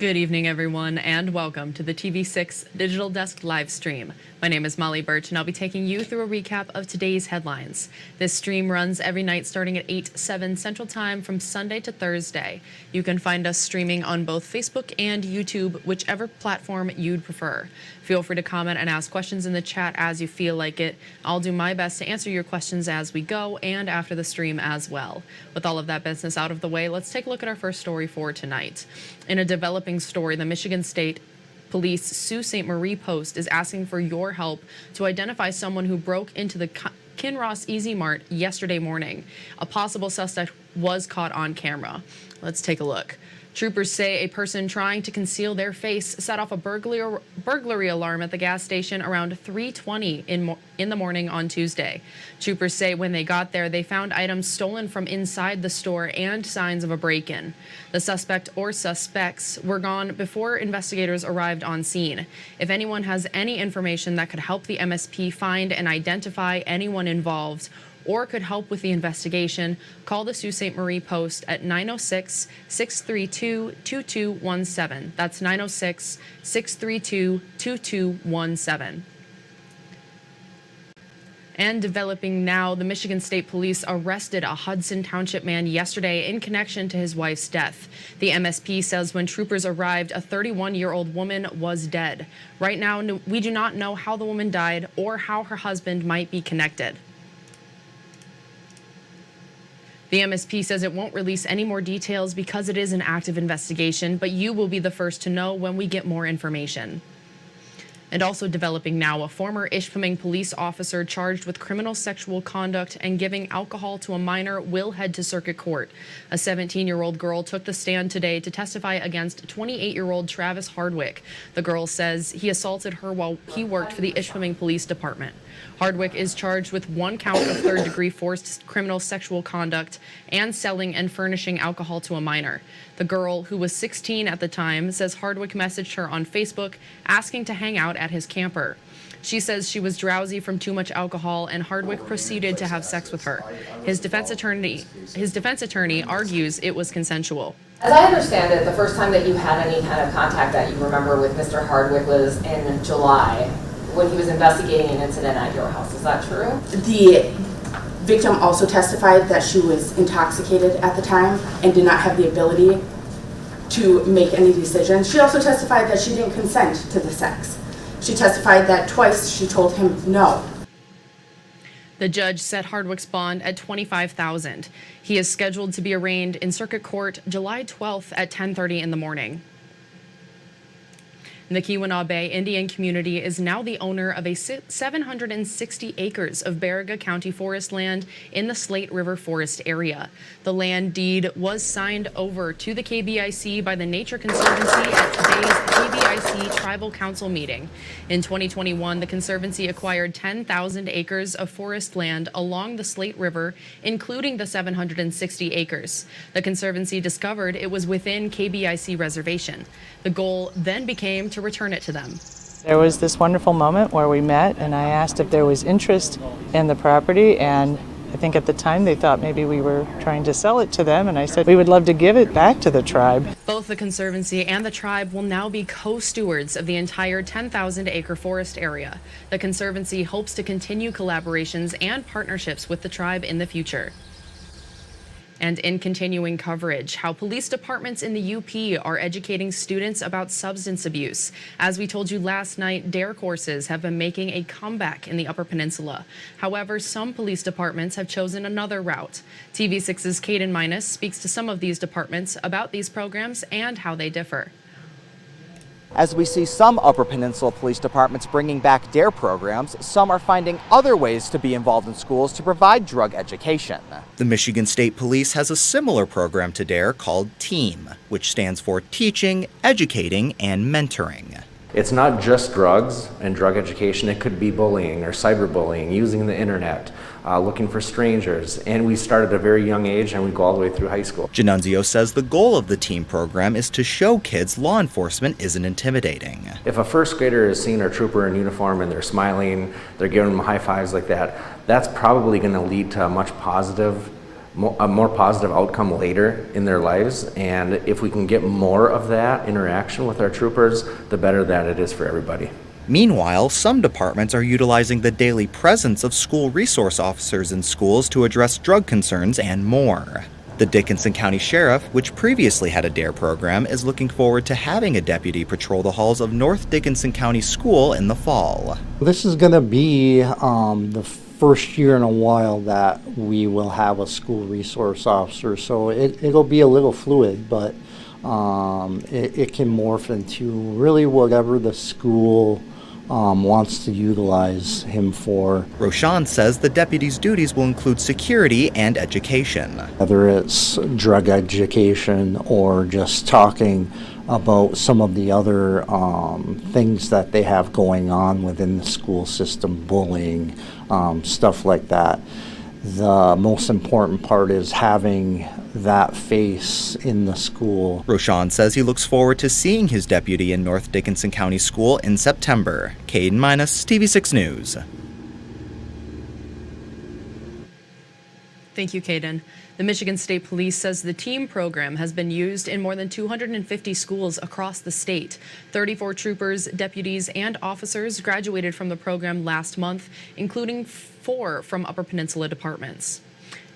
Good evening, everyone, and welcome to the TV6 Digital Desk live stream. My name is Molly Birch, and I'll be taking you through a recap of today's headlines. This stream runs every night starting at 8/7 Central Time from Sunday to Thursday. You can find us streaming on both Facebook and YouTube, whichever platform you'd prefer. Feel free to comment and ask questions in the chat as you feel like it. I'll do my best to answer your questions as we go and after the stream as well. With all of that business out of the way, let's take a look at our first story for tonight. In a developing story, the Michigan State Police Sault Ste. Marie Post is asking for your help to identify someone who broke into the Kinross Easy Mart yesterday morning. A possible suspect was caught on camera. Let's take a look. Troopers say a person trying to conceal their face set off a burglary alarm at the gas station around 3:20 in the morning on Tuesday. Troopers say when they got there, they found items stolen from inside the store and signs of a break-in. The suspect or suspects were gone before investigators arrived on scene. If anyone has any information that could help the MSP find and identify anyone involved, or could help with the investigation, call the Sault Ste. Marie Post at 906-632-2217. That's 906-632-2217. And developing now, the Michigan State Police arrested a Hudson Township man yesterday in connection to his wife's death. The MSP says when troopers arrived, a 31-year-old woman was dead. Right now, we do not know how the woman died or how her husband might be connected. The MSP says it won't release any more details because it is an active investigation, but you will be the first to know when we get more information. And also developing now, a former Ishpeming police officer charged with criminal sexual conduct and giving alcohol to a minor will head to circuit court. A 17-year-old girl took the stand today to testify against 28-year-old Travis Hardwick. The girl says he assaulted her while he worked for the Ishpeming Police Department. Hardwick is charged with one count of third-degree forced criminal sexual conduct and selling and furnishing alcohol to a minor. The girl, who was 16 at the time, says Hardwick messaged her on Facebook asking to hang out at his camper. She says she was drowsy from too much alcohol, and Hardwick proceeded to have sex with her. His defense attorney argues it was consensual. As I understand it, the first time that you had any kind of contact that you remember with Mr. Hardwick was in July, when he was investigating an incident at your house. Is that true? The victim also testified that she was intoxicated at the time and did not have the ability to make any decisions. She also testified that she didn't consent to the sex. She testified that twice she told him no. The judge set Hardwick's bond at $25,000. He is scheduled to be arraigned in circuit court July 12th at 10:30 in the morning. The Keweenaw Bay Indian community is now the owner of a 760 acres of Baraga County forest land in the Slate River Forest area. The land deed was signed over to the KBIC by the Nature Conservancy at today's KBIC Tribal Council meeting. In 2021, the Conservancy acquired 10,000 acres of forest land along the Slate River, including the 760 acres. The Conservancy discovered it was within KBIC reservation. The goal then became to return it to them. There was this wonderful moment where we met and I asked if there was interest in the property, and I think at the time they thought maybe we were trying to sell it to them, and I said we would love to give it back to the tribe. Both the Conservancy and the tribe will now be co-stewards of the entire 10,000-acre forest area. The Conservancy hopes to continue collaborations and partnerships with the tribe in the future. And in continuing coverage, how police departments in the UP are educating students about substance abuse. As we told you last night, DARE courses have been making a comeback in the Upper Peninsula. However, some police departments have chosen another route. TV6's Caden speaks to some of these departments about these programs and how they differ. As we see some Upper Peninsula police departments bringing back DARE programs, some are finding other ways to be involved in schools to provide drug education. The Michigan State Police has a similar program to DARE called TEAM, which stands for Teaching, Educating, and Mentoring. It's not just drugs and drug education. It could be bullying or cyberbullying, using the internet, looking for strangers. And we start at a very young age and we go all the way through high school. Janunzio says the goal of the TEAM program is to show kids law enforcement isn't intimidating. If a first grader is seeing a trooper in uniform and they're smiling, they're giving them high fives like that, that's probably going to lead to a much positive a more positive outcome later in their lives. And if we can get more of that interaction with our troopers, the better that it is for everybody. Meanwhile, some departments are utilizing the daily presence of school resource officers in schools to address drug concerns and more. The Dickinson County Sheriff, which previously had a DARE program, is looking forward to having a deputy patrol the halls of North Dickinson County School in the fall. This is going to be the first year in a while that we will have a school resource officer, so it'll be a little fluid, but it can morph into really whatever the school wants to utilize him for. Roshan says the deputy's duties will include security and education. Whether it's drug education or just talking about some of the other things that they have going on within the school system, bullying, stuff like that. The most important part is having that face in the school. Roshan says he looks forward to seeing his deputy in North Dickinson County School in September. Caden Minus, TV6 News. Thank you, Caden. The Michigan State Police says the TEAM program has been used in more than 250 schools across the state. 34 troopers, deputies, and officers graduated from the program last month, including 4 from Upper Peninsula departments.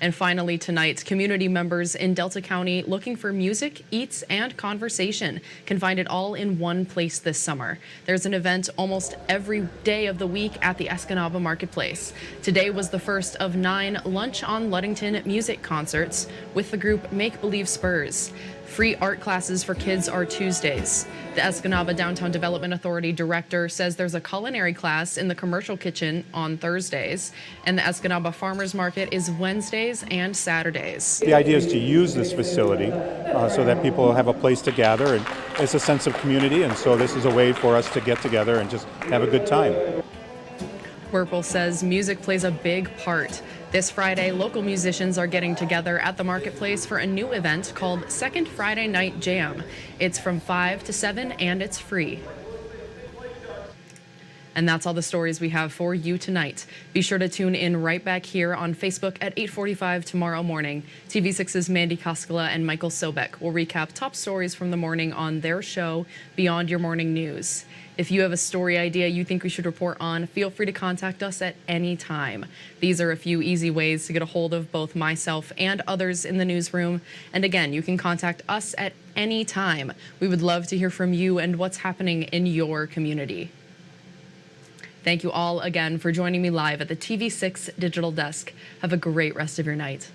And finally tonight, community members in Delta County looking for music, eats, and conversation can find it all in one place this summer. There's an event almost every day of the week at the Escanaba Marketplace. Today was the first of 9 Lunch on Ludington music concerts with the group Make Believe Spurs. Free art classes for kids are Tuesdays. The Escanaba Downtown Development Authority director says there's a culinary class in the commercial kitchen on Thursdays, and the Escanaba Farmers Market is Wednesdays and Saturdays. The idea is to use this facility so that people have a place to gather, and it's a sense of community, and so this is a way for us to get together and just have a good time. Whirlpool says music plays a big part. This Friday, local musicians are getting together at the marketplace for a new event called Second Friday Night Jam. It's from 5 to 7 and it's free. And that's all the stories we have for you tonight. Be sure to tune in right back here on Facebook at 8:45 tomorrow morning. TV6's Mandy Koskela and Michael Sobek will recap top stories from the morning on their show, Beyond Your Morning News. If you have a story idea you think we should report on, feel free to contact us at any time. These are a few easy ways to get a hold of both myself and others in the newsroom. And again, you can contact us at any time. We would love to hear from you and what's happening in your community. Thank you all again for joining me live at the TV6 Digital Desk. Have a great rest of your night.